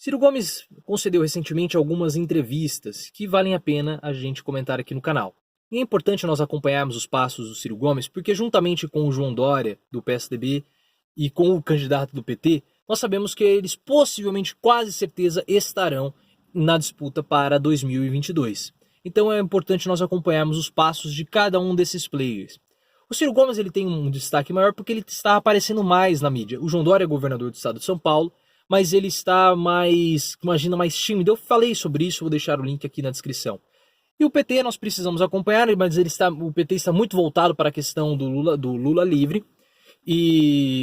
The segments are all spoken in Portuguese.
Ciro Gomes concedeu recentemente algumas entrevistas que valem a pena a gente comentar aqui no canal. E é importante nós acompanharmos os passos do Ciro Gomes, porque juntamente com o João Dória, do PSDB, e com o candidato do PT, nós sabemos que eles possivelmente, quase certeza, estarão na disputa para 2022. Então é importante nós acompanharmos os passos de cada um desses players. O Ciro Gomes ele tem um destaque maior porque ele está aparecendo mais na mídia. O João Dória é governador do estado de São Paulo, mas ele está mais tímido. Eu falei sobre isso, vou deixar o link aqui na descrição. E o PT nós precisamos acompanhar, mas o PT está muito voltado para a questão do Lula livre.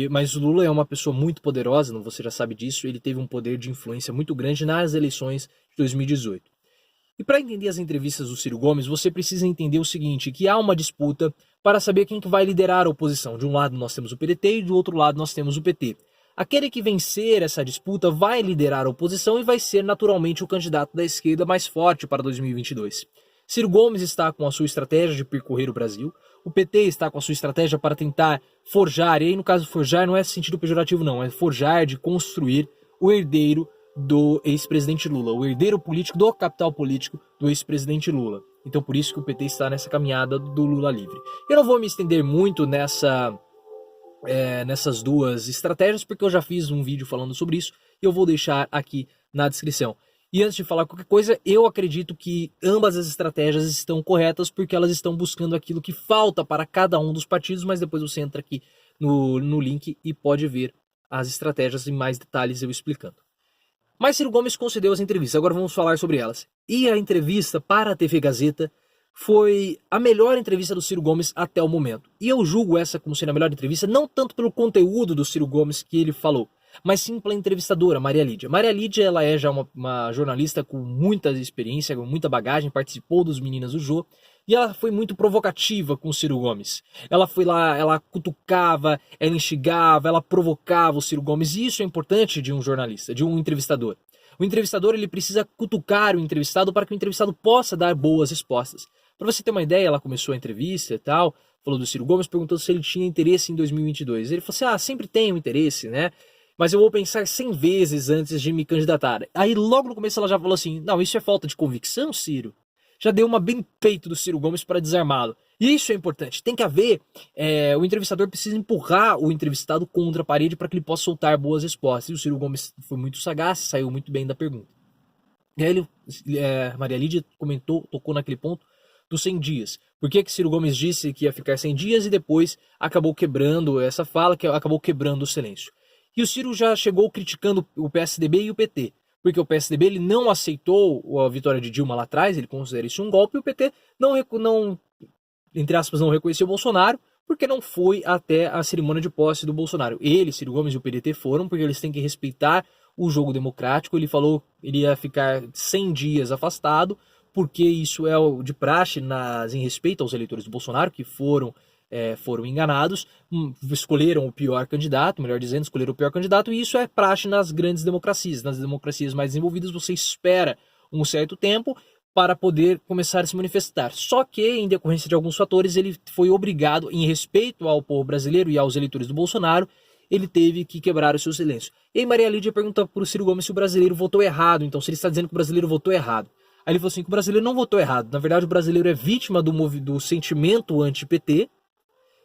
Mas o Lula é uma pessoa muito poderosa, você já sabe disso, ele teve um poder de influência muito grande nas eleições de 2018. E para entender as entrevistas do Ciro Gomes, você precisa entender o seguinte, que há uma disputa para saber quem que vai liderar a oposição. De um lado nós temos o PDT e do outro lado nós temos o PT. Aquele que vencer essa disputa vai liderar a oposição e vai ser naturalmente o candidato da esquerda mais forte para 2022. Ciro Gomes está com a sua estratégia de percorrer o Brasil, o PT está com a sua estratégia para tentar forjar, e aí no caso forjar não é sentido pejorativo não, é forjar de construir o herdeiro do ex-presidente Lula, o herdeiro político do capital político do ex-presidente Lula. Então por isso que o PT está nessa caminhada do Lula livre. Eu não vou me estender muito nessas duas estratégias, porque eu já fiz um vídeo falando sobre isso e eu vou deixar aqui na descrição. E antes de falar qualquer coisa, eu acredito que ambas as estratégias estão corretas porque elas estão buscando aquilo que falta para cada um dos partidos, mas depois você entra aqui no link e pode ver as estratégias em mais detalhes eu explicando. Mas Ciro Gomes concedeu as entrevistas, agora vamos falar sobre elas. E a entrevista para a TV Gazeta foi a melhor entrevista do Ciro Gomes até o momento. E eu julgo essa como sendo a melhor entrevista, não tanto pelo conteúdo do Ciro Gomes que ele falou, mas sim pela entrevistadora, Maria Lídia. Maria Lídia ela é já uma jornalista com muita experiência, com muita bagagem, participou dos Meninas do Jô, e ela foi muito provocativa com o Ciro Gomes. Ela foi lá, ela cutucava, ela instigava, ela provocava o Ciro Gomes, e isso é importante de um jornalista, de um entrevistador. O entrevistador ele precisa cutucar o entrevistado para que o entrevistado possa dar boas respostas. Para você ter uma ideia, ela começou a entrevista e tal, falou do Ciro Gomes, perguntou se ele tinha interesse em 2022. Ele falou assim, sempre tenho interesse, né? Mas eu vou pensar 100 vezes antes de me candidatar. Aí logo no começo ela já falou assim, não, isso é falta de convicção, Ciro? Já deu uma bem peito do Ciro Gomes para desarmá-lo. E isso é importante, tem que haver, o entrevistador precisa empurrar o entrevistado contra a parede para que ele possa soltar boas respostas. E o Ciro Gomes foi muito sagaz, saiu muito bem da pergunta. E aí Maria Lídia tocou naquele ponto dos 100 dias. Por que Ciro Gomes disse que ia ficar 100 dias e depois acabou quebrando essa fala, que acabou quebrando o silêncio? E o Ciro já chegou criticando o PSDB e o PT, porque o PSDB ele não aceitou a vitória de Dilma lá atrás, ele considera isso um golpe, e o PT não, entre aspas, não reconheceu o Bolsonaro, porque não foi até a cerimônia de posse do Bolsonaro. Ele, Ciro Gomes e o PDT foram, porque eles têm que respeitar o jogo democrático. Ele falou que ele ia ficar 100 dias afastado, porque isso é de praxe em respeito aos eleitores do Bolsonaro, que foram enganados, escolheram o pior candidato, melhor dizendo, escolheram o pior candidato, e isso é praxe nas grandes democracias. Nas democracias mais desenvolvidas, você espera um certo tempo para poder começar a se manifestar. Só que, em decorrência de alguns fatores, ele foi obrigado, em respeito ao povo brasileiro e aos eleitores do Bolsonaro, ele teve que quebrar o seu silêncio. E aí Maria Lídia pergunta para o Ciro Gomes se o brasileiro votou errado, então se ele está dizendo que o brasileiro votou errado. Aí ele falou assim, que o brasileiro não votou errado, na verdade o brasileiro é vítima do sentimento anti-PT,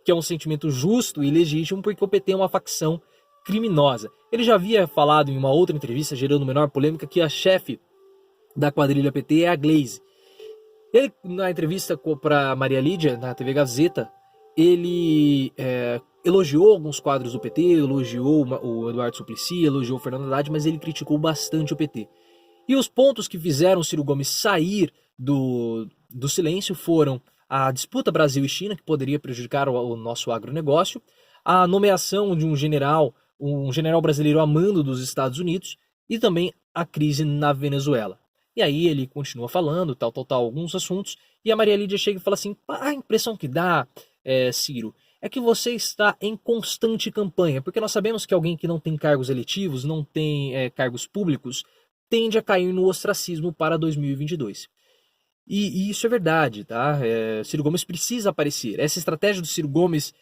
que é um sentimento justo e legítimo, porque o PT é uma facção criminosa. Ele já havia falado em uma outra entrevista, gerando menor polêmica, que a chefe da quadrilha PT é a Glaze. Ele, na entrevista para Maria Lídia, na TV Gazeta, ele elogiou alguns quadros do PT, elogiou o Eduardo Suplicy, elogiou o Fernando Haddad, mas ele criticou bastante o PT. E os pontos que fizeram o Ciro Gomes sair do silêncio foram a disputa Brasil e China, que poderia prejudicar o nosso agronegócio, a nomeação de um general brasileiro a mando dos Estados Unidos e também a crise na Venezuela. E aí ele continua falando, alguns assuntos, e a Maria Lídia chega e fala assim, a impressão que dá, Ciro, é que você está em constante campanha, porque nós sabemos que alguém que não tem cargos eletivos, não tem cargos públicos, tende a cair no ostracismo para 2022. E isso é verdade, tá? Ciro Gomes precisa aparecer. Essa estratégia do Ciro Gomes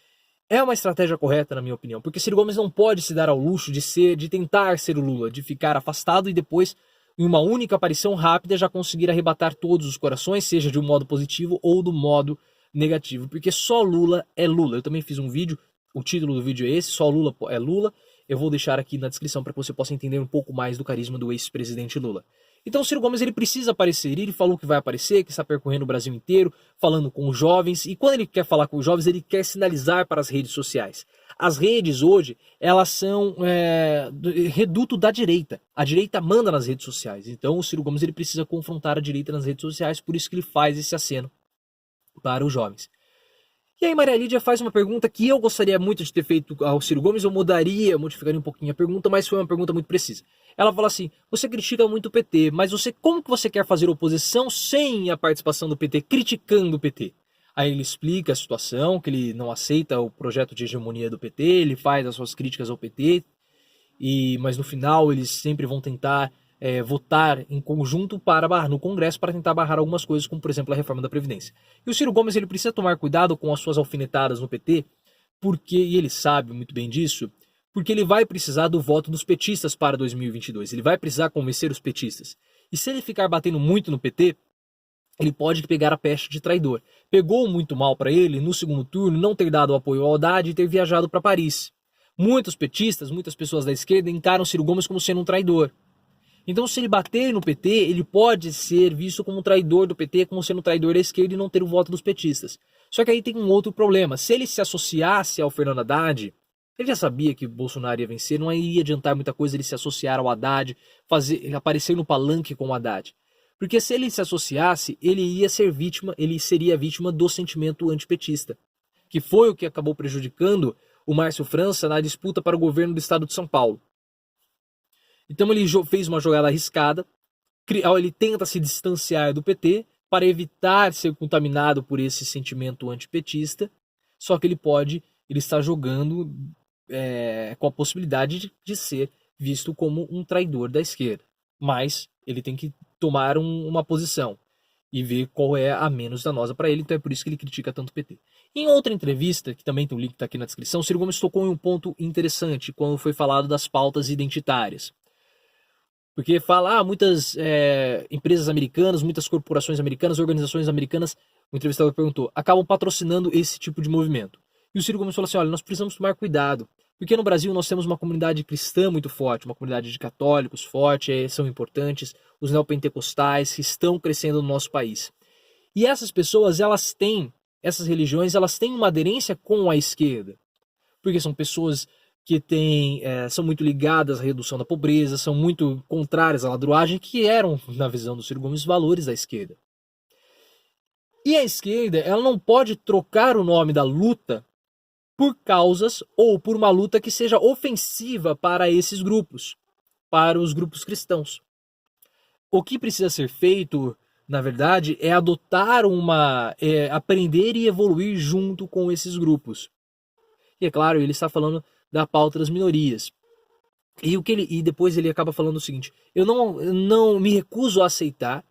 É uma estratégia correta, na minha opinião, porque Ciro Gomes não pode se dar ao luxo de tentar ser o Lula, de ficar afastado e depois, em uma única aparição rápida, já conseguir arrebatar todos os corações, seja de um modo positivo ou do modo negativo, porque só Lula é Lula. Eu também fiz um vídeo, o título do vídeo é esse, só Lula é Lula. Eu vou deixar aqui na descrição para que você possa entender um pouco mais do carisma do ex-presidente Lula. Então o Ciro Gomes ele precisa aparecer, ele falou que vai aparecer, que está percorrendo o Brasil inteiro, falando com os jovens, e quando ele quer falar com os jovens, ele quer sinalizar para as redes sociais. As redes hoje, elas são reduto da direita. A direita manda nas redes sociais, então o Ciro Gomes ele precisa confrontar a direita nas redes sociais, por isso que ele faz esse aceno para os jovens. E aí Maria Lídia faz uma pergunta que eu gostaria muito de ter feito ao Ciro Gomes, eu modificaria um pouquinho a pergunta, mas foi uma pergunta muito precisa. Ela fala assim, você critica muito o PT, mas como que você quer fazer oposição sem a participação do PT, criticando o PT? Aí ele explica a situação, que ele não aceita o projeto de hegemonia do PT, ele faz as suas críticas ao PT, mas no final eles sempre vão tentar votar em conjunto no Congresso para tentar barrar algumas coisas, como por exemplo a reforma da Previdência. E o Ciro Gomes ele precisa tomar cuidado com as suas alfinetadas no PT, e ele sabe muito bem disso, porque ele vai precisar do voto dos petistas para 2022, ele vai precisar convencer os petistas. E se ele ficar batendo muito no PT, ele pode pegar a peste de traidor. Pegou muito mal para ele, no segundo turno, não ter dado apoio ao Haddad e ter viajado para Paris. Muitos petistas, muitas pessoas da esquerda encaram Ciro Gomes como sendo um traidor. Então, se ele bater no PT, ele pode ser visto como um traidor do PT, como sendo um traidor da esquerda e não ter o voto dos petistas. Só que aí tem um outro problema. Se ele se associasse ao Fernando Haddad, ele já sabia que Bolsonaro ia vencer, não ia adiantar muita coisa ele se associar ao Haddad, aparecer no palanque com o Haddad. Porque se ele se associasse, ele seria vítima do sentimento antipetista, que foi o que acabou prejudicando o Márcio França na disputa para o governo do estado de São Paulo. Então ele fez uma jogada arriscada, ele tenta se distanciar do PT para evitar ser contaminado por esse sentimento antipetista, só que ele está jogando com a possibilidade de ser visto como um traidor da esquerda. Mas ele tem que tomar uma posição e ver qual é a menos danosa para ele, então é por isso que ele critica tanto o PT. Em outra entrevista, que também tem o link tá aqui na descrição, Ciro Gomes tocou em um ponto interessante quando foi falado das pautas identitárias. Porque muitas empresas americanas, muitas corporações americanas, organizações americanas, o entrevistador perguntou, acabam patrocinando esse tipo de movimento. E o Ciro Gomes falou assim, olha, nós precisamos tomar cuidado, porque no Brasil nós temos uma comunidade cristã muito forte, uma comunidade de católicos forte, são importantes, os neopentecostais que estão crescendo no nosso país. E essas pessoas, essas religiões, elas têm uma aderência com a esquerda, porque são pessoas que são muito ligadas à redução da pobreza, são muito contrárias à ladruagem, que eram, na visão do Ciro Gomes, valores da esquerda. E a esquerda, ela não pode trocar o nome da luta por causas ou por uma luta que seja ofensiva para esses grupos, para os grupos cristãos. O que precisa ser feito, na verdade, é aprender e evoluir junto com esses grupos. E é claro, ele está falando da pauta das minorias. E depois ele acaba falando o seguinte, eu não me recuso a aceitar,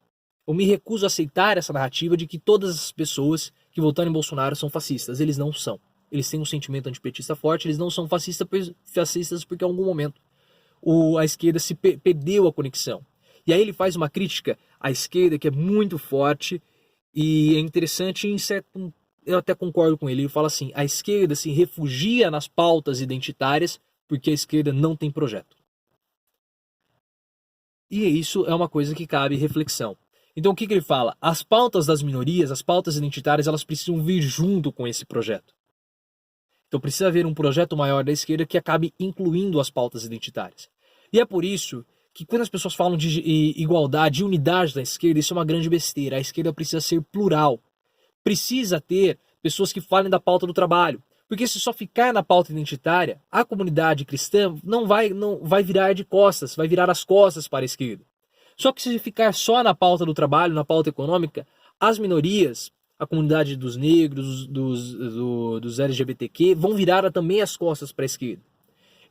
essa narrativa de que todas as pessoas que votaram em Bolsonaro são fascistas. Eles não são. Eles têm um sentimento antipetista forte, eles não são fascistas porque em algum momento a esquerda se perdeu a conexão. E aí ele faz uma crítica à esquerda que é muito forte e é interessante eu até concordo com ele. Ele fala assim, a esquerda se refugia nas pautas identitárias porque a esquerda não tem projeto. E isso é uma coisa que cabe reflexão. Então o que ele fala? As pautas das minorias, as pautas identitárias, elas precisam vir junto com esse projeto. Então precisa haver um projeto maior da esquerda que acabe incluindo as pautas identitárias. E é por isso que quando as pessoas falam de igualdade, de unidade da esquerda, isso é uma grande besteira. A esquerda precisa ser plural. Precisa ter pessoas que falem da pauta do trabalho. Porque se só ficar na pauta identitária, a comunidade cristã não vai virar de costas, vai virar as costas para a esquerda. Só que se ficar só na pauta do trabalho, na pauta econômica, as minorias, a comunidade dos negros, dos LGBTQ, vão virar também as costas para a esquerda.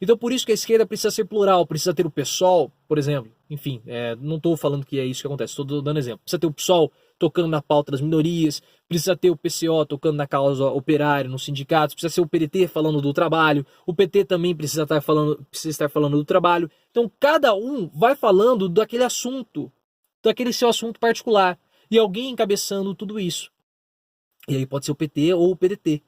Então por isso que a esquerda precisa ser plural, precisa ter o PSOL, por exemplo. Enfim, não estou falando que é isso que acontece, estou dando exemplo. Precisa ter o PSOL, tocando na pauta das minorias, precisa ter o PCO tocando na causa operária, nos sindicatos, precisa ser o PDT falando do trabalho, o PT também precisa estar falando do trabalho. Então cada um vai falando daquele assunto, daquele seu assunto particular, e alguém encabeçando tudo isso. E aí pode ser o PT ou o PDT.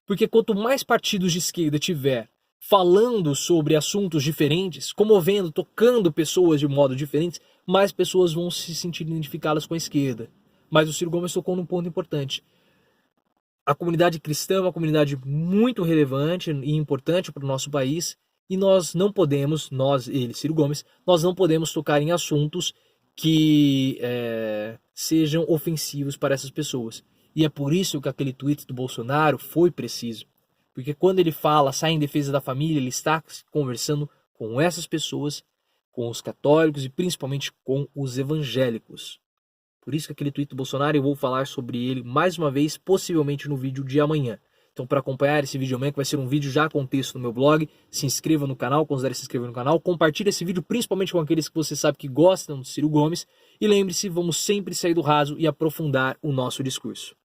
Porque quanto mais partidos de esquerda tiver falando sobre assuntos diferentes, comovendo, tocando pessoas de modo diferentes, mais pessoas vão se sentir identificadas com a esquerda. Mas o Ciro Gomes tocou num ponto importante. A comunidade cristã é uma comunidade muito relevante e importante para o nosso país, e nós não podemos, Ciro Gomes, nós não podemos tocar em assuntos que sejam ofensivos para essas pessoas. E é por isso que aquele tweet do Bolsonaro foi preciso. Porque quando ele fala, sai em defesa da família, ele está conversando com essas pessoas, com os católicos e principalmente com os evangélicos. Por isso que aquele tweet do Bolsonaro, eu vou falar sobre ele mais uma vez, possivelmente no vídeo de amanhã. Então, para acompanhar esse vídeo amanhã, que vai ser um vídeo já com texto no meu blog, se inscreva no canal, considere se inscrever no canal, compartilhe esse vídeo principalmente com aqueles que você sabe que gostam do Ciro Gomes, e lembre-se, vamos sempre sair do raso e aprofundar o nosso discurso.